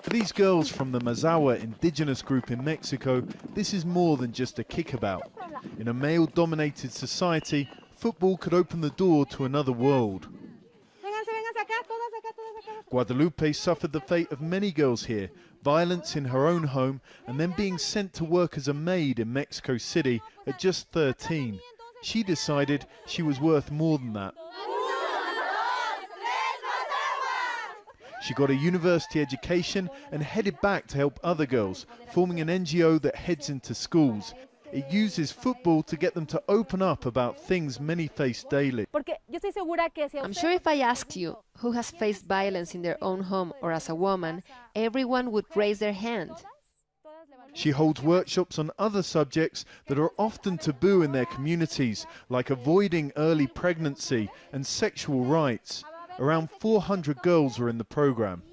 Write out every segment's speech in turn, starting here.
For these girls from the Mazawa indigenous group in Mexico, this is more than just a kickabout. In a male-dominated society, football could open the door to another world. Guadalupe suffered the fate of many girls here, violence in her own home and then being sent to work as a maid in Mexico City at just 13. She decided she was worth more than that. She got a university education and headed back to help other girls, forming an NGO that heads into schools. It uses football to get them to open up about things many face daily. I'm sure if I asked you who has faced violence in their own home or as a woman, everyone would raise their hand. She holds workshops on other subjects that are often taboo in their communities, like avoiding early pregnancy and sexual rights. Around 400 girls are in the program.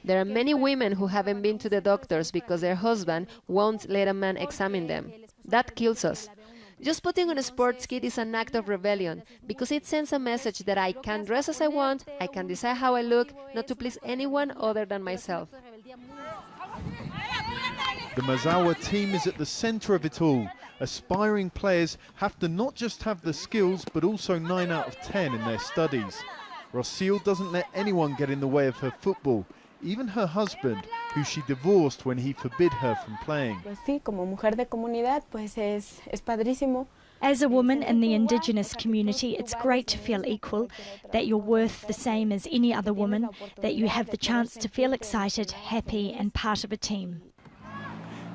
There are many women who haven't been to the doctors because their husband won't let a man examine them. That kills us. Just putting on a sports kit is an act of rebellion because it sends a message that I can dress as I want, I can decide how I look, not to please anyone other than myself. The Mazawa team is at the center of it all. Aspiring players have to not just have the skills, but also 9 out of 10 in their studies. Rocio doesn't let anyone get in the way of her football, even her husband, who she divorced when he forbid her from playing. As a woman in the Indigenous community, it's great to feel equal, that you're worth the same as any other woman, that you have the chance to feel excited, happy and part of a team.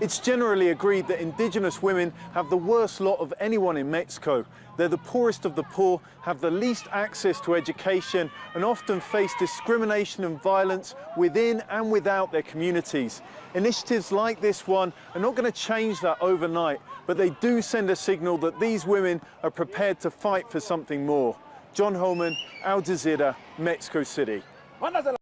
It's generally agreed that Indigenous women have the worst lot of anyone in Mexico. They're the poorest of the poor, have the least access to education and often face discrimination and violence within and without their communities. Initiatives like this one are not going to change that overnight, but they do send a signal that these women are prepared to fight for something more. John Holman, Al Jazeera, Mexico City.